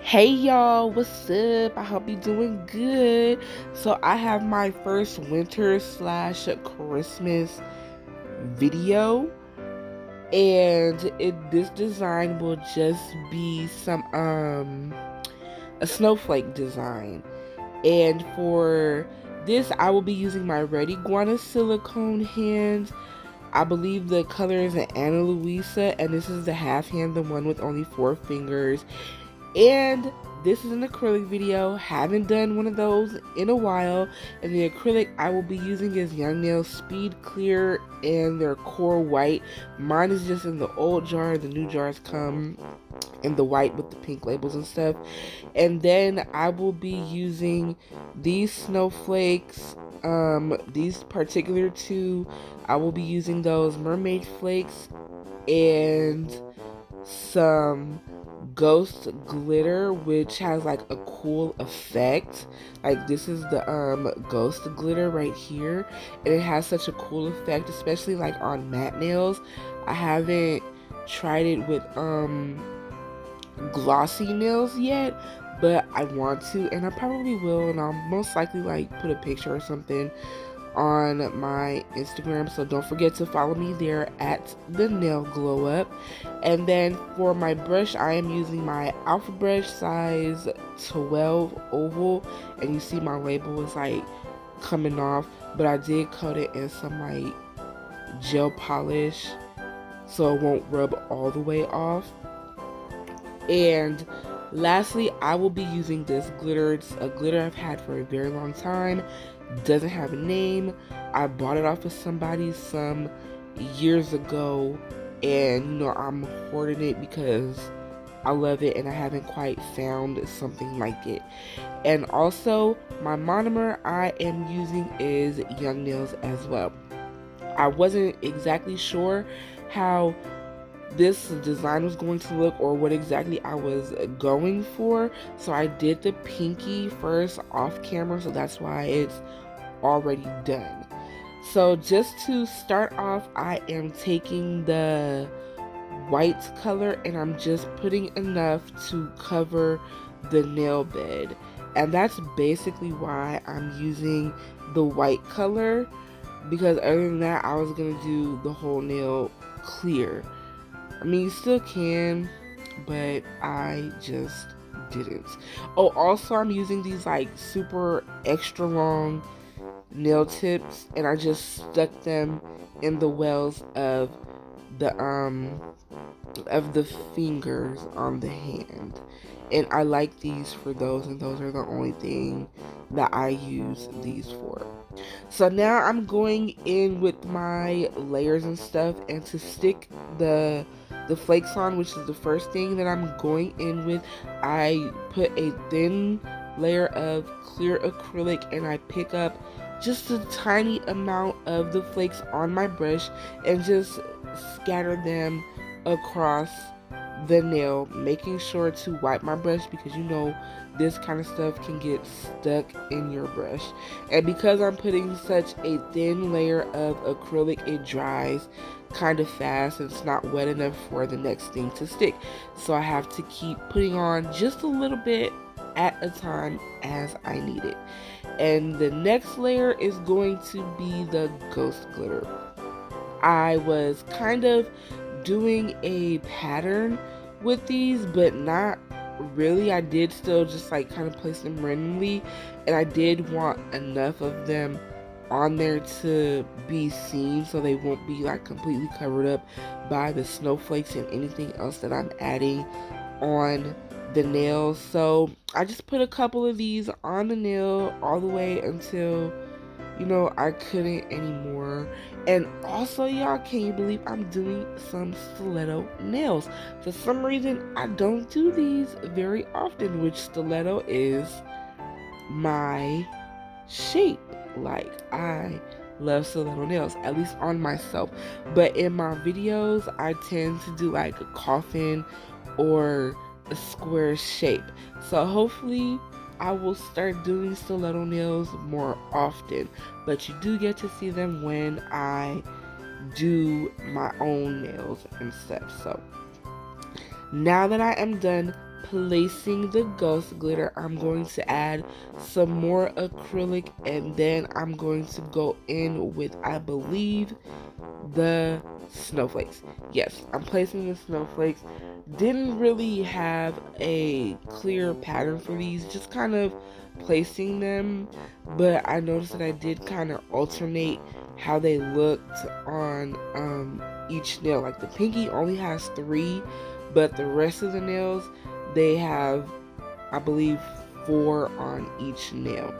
Hey y'all, what's up? I hope you're doing good. So I have my first winter slash Christmas video, and this design will just be a snowflake design. And for this I will be using my red iguana silicone hand. I believe the color is an Ana Luisa, and this is the half hand, the one with only 4 fingers. And this is an acrylic video. Haven't done one of those in a while. And the acrylic I will be using is Young Nails Speed Clear, and their core white. Mine is just in the old jar. The new jars come in the white with the pink labels and stuff. And then I will be using these snowflakes. These particular two, I will be using those mermaid flakes and some ghost glitter, which has like a cool effect. Like, this is the ghost glitter right here, and it has such a cool effect, especially like on matte nails. I haven't tried it with glossy nails yet, but I want to, and I probably will, and I'll most likely like put a picture or something on my Instagram, so don't forget to follow me there at the nail glow up. And then for my brush, I am using my alpha brush size 12 oval, and you see my label is like coming off, but I did coat it in some like gel polish so it won't rub all the way off. And lastly, I will be using this glitter. It's a glitter I've had for a very long time. Doesn't have a name. I bought it off of somebody some years ago, and I'm hoarding it because I love it and I haven't quite found something like it. And also, my monomer I am using is Young Nails as well. I wasn't exactly sure how this design was going to look or what exactly I was going for, so I did the pinky first off camera, so that's why it's already done. So just to start off, I am taking the white color and I'm just putting enough to cover the nail bed, and that's basically why I'm using the white color, because other than that I was gonna do the whole nail clear. I mean, you still can, but I just didn't. Oh, also, I'm using these like super extra long nail tips, and I just stuck them in the wells of the fingers on the hand. And I like these for those, and those are the only thing that I use these for. So now I'm going in with my layers and stuff, and to stick the flakes on, which is the first thing that I'm going in with, I put a thin layer of clear acrylic, and I pick up just a tiny amount of the flakes on my brush and just scatter them across the nail, making sure to wipe my brush because this kind of stuff can get stuck in your brush. And because I'm putting such a thin layer of acrylic, it dries kind of fast and it's not wet enough for the next thing to stick. So I have to keep putting on just a little bit at a time as I need it. And the next layer is going to be the ghost glitter. I was kind of doing a pattern with these, but not really. I did still just like kind of place them randomly, and I did want enough of them on there to be seen so they won't be like completely covered up by the snowflakes and anything else that I'm adding on the nails. So I just put a couple of these on the nail all the way until I couldn't anymore. And also, y'all, can you believe I'm doing some stiletto nails? For some reason, I don't do these very often, which stiletto is my shape. Like, I love stiletto nails, at least on myself. But in my videos, I tend to do like a coffin or a square shape. So hopefully I will start doing stiletto nails more often, but you do get to see them when I do my own nails and stuff. So now that I am done placing the ghost glitter, I'm going to add some more acrylic, and then I'm going to go in with, I believe, the snowflakes. Yes, I'm placing the snowflakes. Didn't really have a clear pattern for these, just kind of placing them, but I noticed that I did kind of alternate how they looked on each nail. Like the pinky only has 3, but the rest of the nails, they have, I believe, 4 on each nail.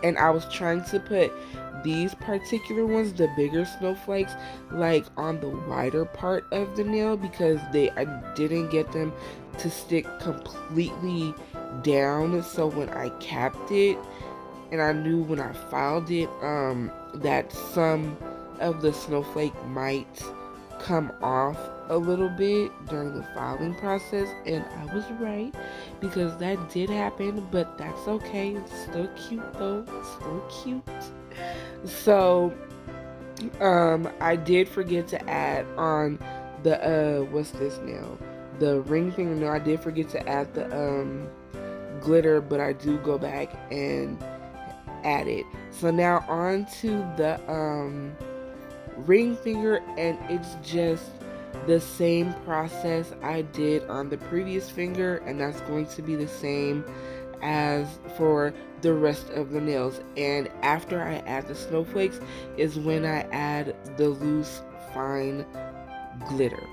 And I was trying to put these particular ones, the bigger snowflakes, like on the wider part of the nail, because I didn't get them to stick completely down. So when I capped it, and I knew when I filed it that some of the snowflake might come off a little bit during the filing process, and I was right, because that did happen, but that's okay. It's still cute though. It's still cute. So I did forget to add on the what's this nail, the ring fingernail. I did forget to add the glitter, but I do go back and add it. So now on to the ring finger, and it's just the same process I did on the previous finger, and that's going to be the same as for the rest of the nails. And after I add the snowflakes is when I add the loose fine glitter.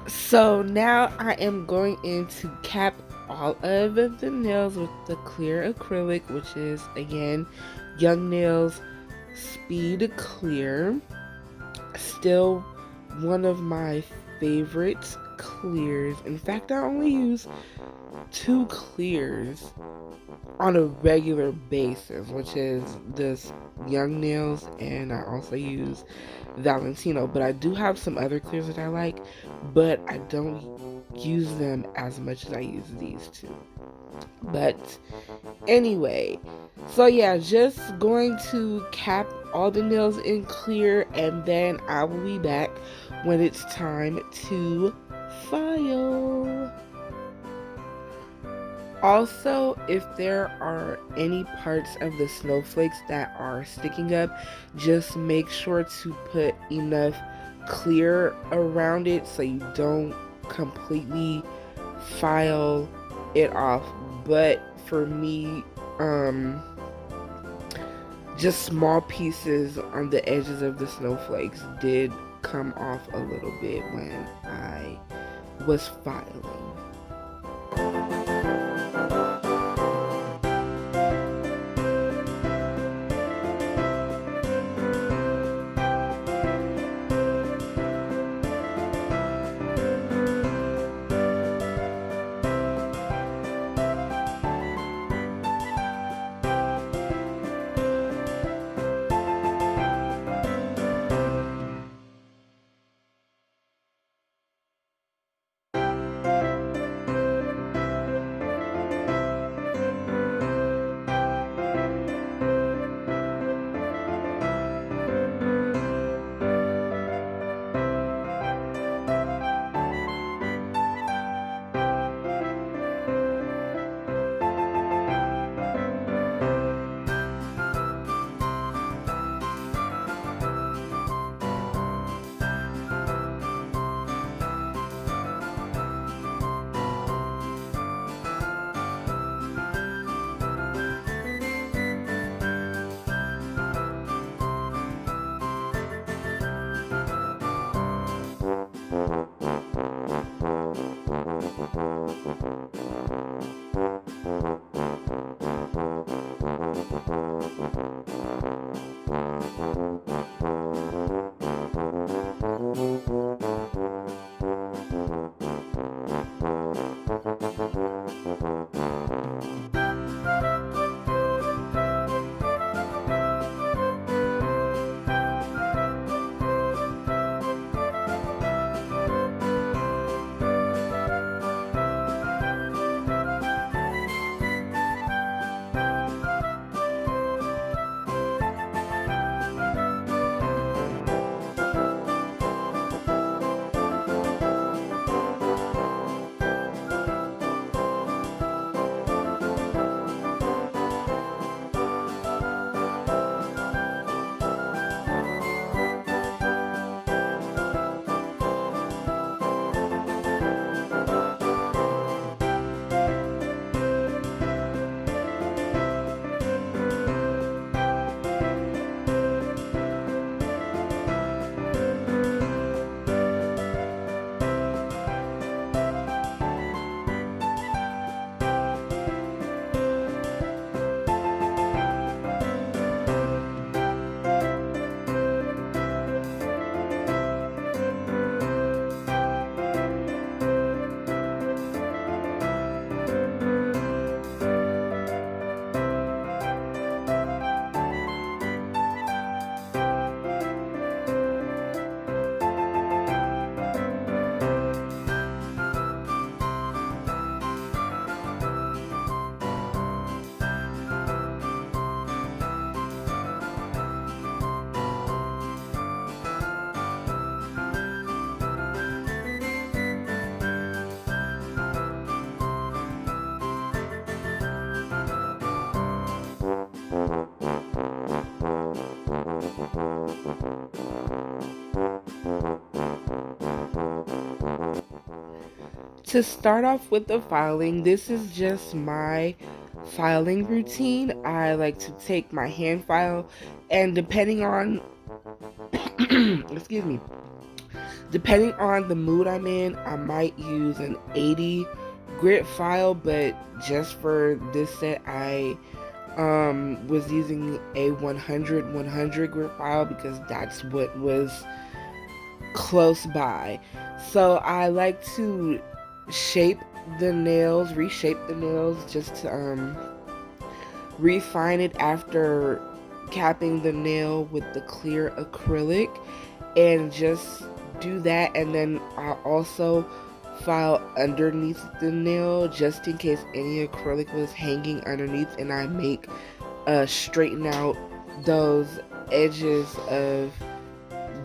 So now I am going in to cap all of the nails with the clear acrylic, which is again Young Nails Speed Clear. Still one of my favorite clears. In fact, I only use 2 clears on a regular basis, which is this Young Nails, and I also use Valentino. But I do have some other clears that I like, but I don't use them as much as I use these two. But anyway, so yeah, just going to cap all the nails in clear, and then I will be back when it's time to file. Also, if there are any parts of the snowflakes that are sticking up, just make sure to put enough clear around it so you don't completely file it off. But for me, just small pieces on the edges of the snowflakes did come off a little bit when I was filing. To start off with the filing, this is just my filing routine. I like to take my hand file, and depending on excuse me, depending on the mood I'm in, I might use an 80 grit file, but just for this set I was using a 100 grit file because that's what was close by. So I like to reshape the nails just to refine it after capping the nail with the clear acrylic, and just do that. And then I'll also file underneath the nail just in case any acrylic was hanging underneath, and I make straighten out those edges of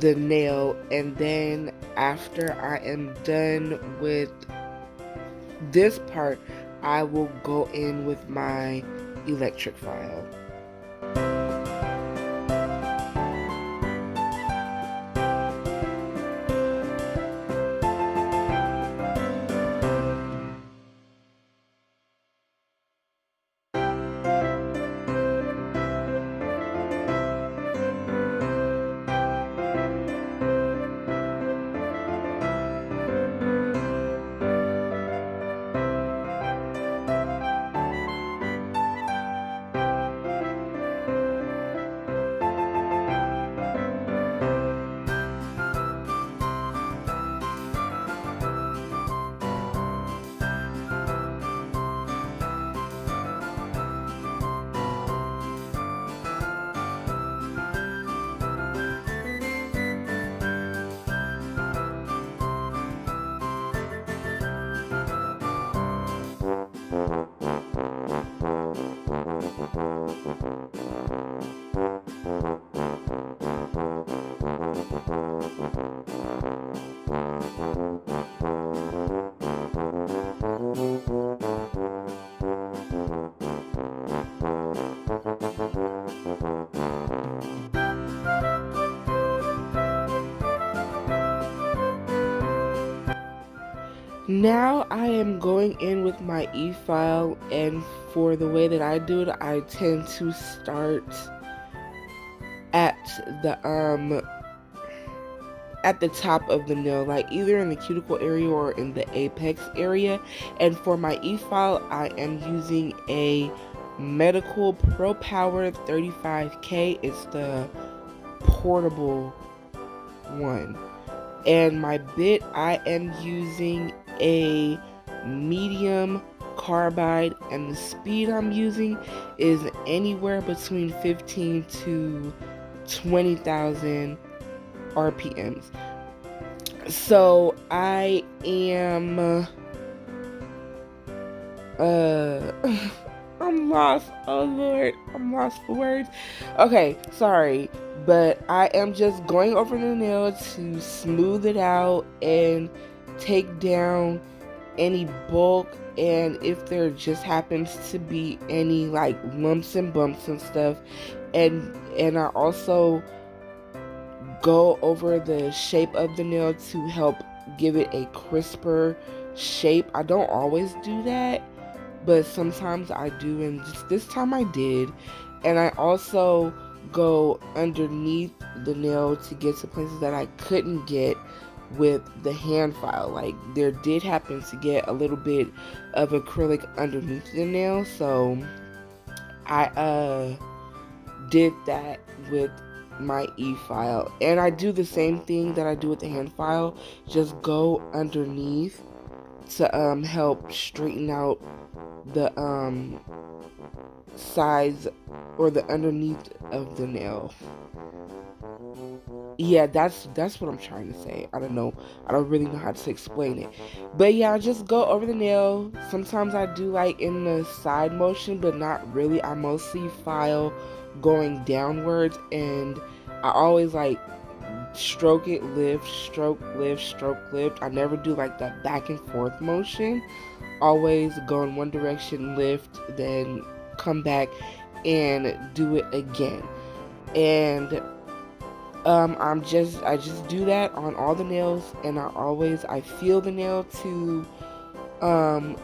the nail. And then after I am done with this part, I will go in with my electric file. Now I am going in with my e-file, and for the way that I do it, I tend to start at the top of the nail, like either in the cuticle area or in the apex area. And for my e-file, I am using a Medical Pro Power 35K. It's the portable one. And my bit, I am using a medium carbide, and the speed I'm using is anywhere between 15 to 20,000 RPMs. So I am I'm lost. Oh Lord, I'm lost for words. Okay, sorry, but I am just going over the nail to smooth it out and take down any bulk, and if there just happens to be any like lumps and bumps and stuff, and I also go over the shape of the nail to help give it a crisper shape. I don't always do that, but sometimes I do, and just this time I did. And I also go underneath the nail to get to places that I couldn't get with the hand file. Like there did happen to get a little bit of acrylic underneath the nail, so I did that with my e-file. And I do the same thing that I do with the hand file, just go underneath to help straighten out the sides or the underneath of the nail. Yeah, that's what I'm trying to say. I don't know. I don't really know how to explain it. But yeah, I just go over the nail. Sometimes I do like in the side motion, but not really. I mostly file going downwards, and I always like stroke it, lift, stroke, lift, stroke, lift. I never do like that back and forth motion. Always go in one direction, lift, then come back and do it again. And I just do that on all the nails, and I feel the nail to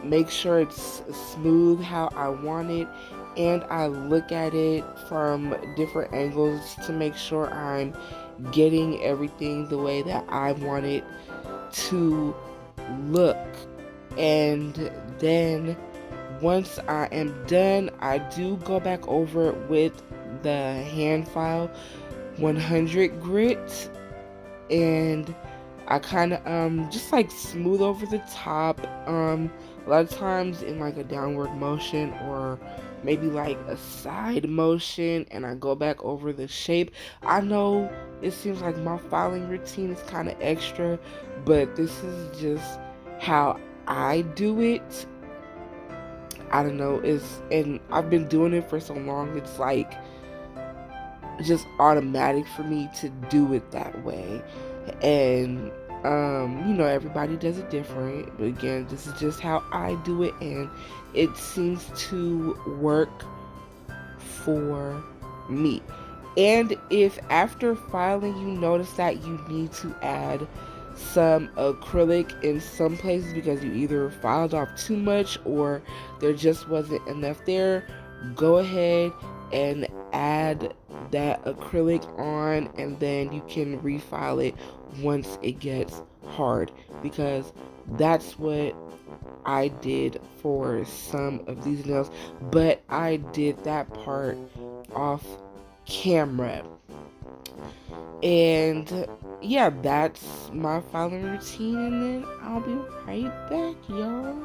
make sure it's smooth how I want it, and I look at it from different angles to make sure I'm getting everything the way that I want it to look. And then once I am done, I do go back over it with the hand file 100 grit, and I kind of just like smooth over the top, a lot of times in like a downward motion or maybe like a side motion, and I go back over the shape. I know it seems like my filing routine is kind of extra, but this is just how I do it. I don't know, and I've been doing it for so long, it's like just automatic for me to do it that way. And everybody does it different, but again, this is just how I do it, and it seems to work for me. And if after filing you notice that you need to add some acrylic in some places because you either filed off too much or there just wasn't enough there, go ahead and add that acrylic on, and then you can refile it once it gets hard, because that's what I did for some of these nails, but I did that part off camera. And yeah, that's my filing routine, and then I'll be right back, y'all.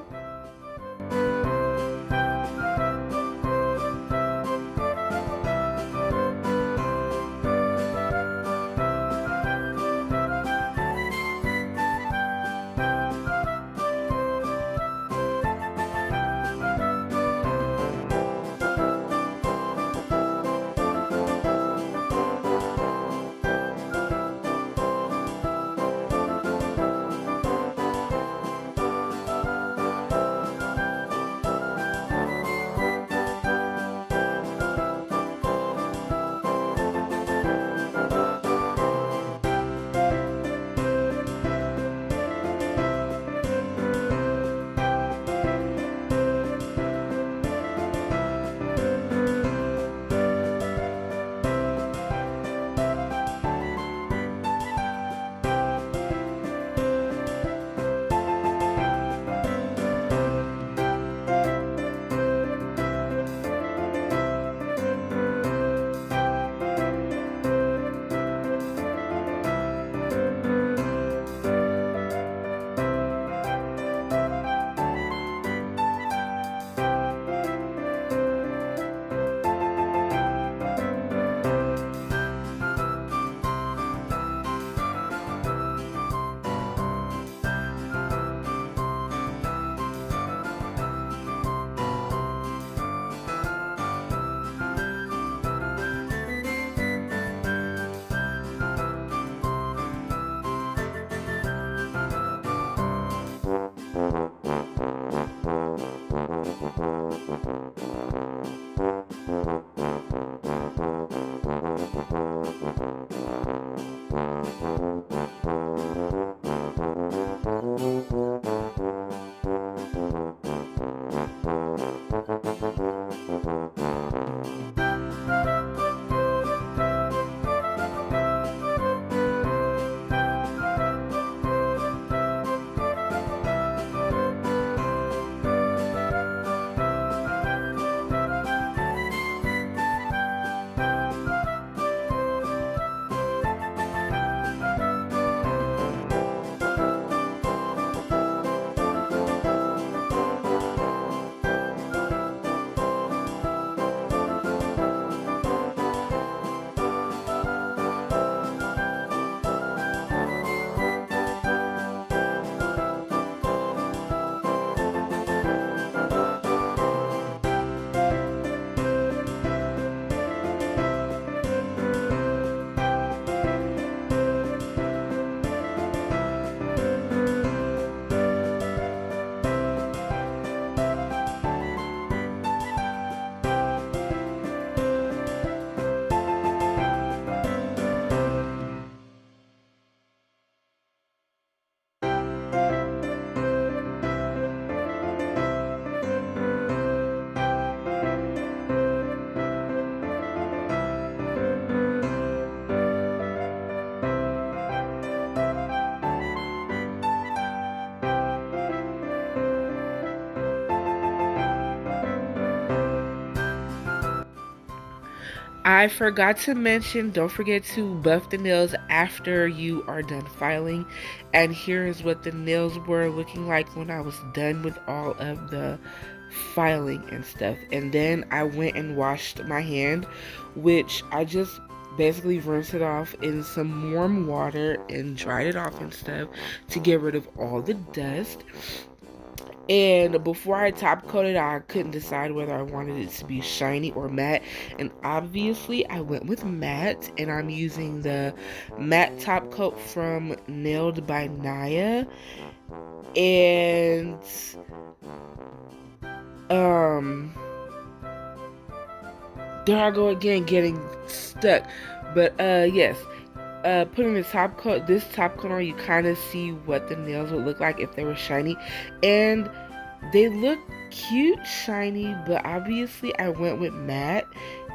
I forgot to mention, don't forget to buff the nails after you are done filing. And here is what the nails were looking like when I was done with all of the filing and stuff. And then I went and washed my hand, which I just basically rinsed it off in some warm water and dried it off and stuff to get rid of all the dust. And before I top coated, I couldn't decide whether I wanted it to be shiny or matte. And obviously, I went with matte. And I'm using the matte top coat from Nailed by Naya. And there I go again, getting stuck. But yes. Putting the top coat, this top coat on, you kind of see what the nails would look like if they were shiny, and they look cute shiny, but obviously I went with matte,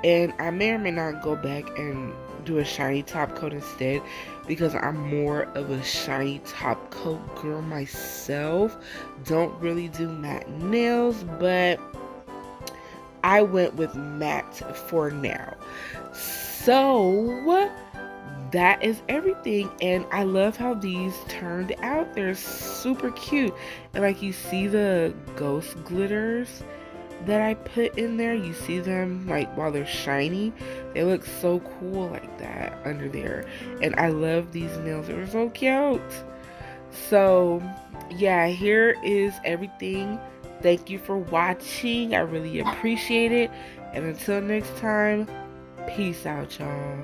and I may or may not go back and do a shiny top coat instead, because I'm more of a shiny top coat girl myself. Don't really do matte nails, but I went with matte for now. So that is everything, and I love how these turned out. They're super cute, and like you see the ghost glitters that I put in there, you see them like while they're shiny, they look so cool like that under there. And I love these nails, they're so cute. So yeah, here is everything. Thank you for watching, I really appreciate it, and until next time, peace out, y'all.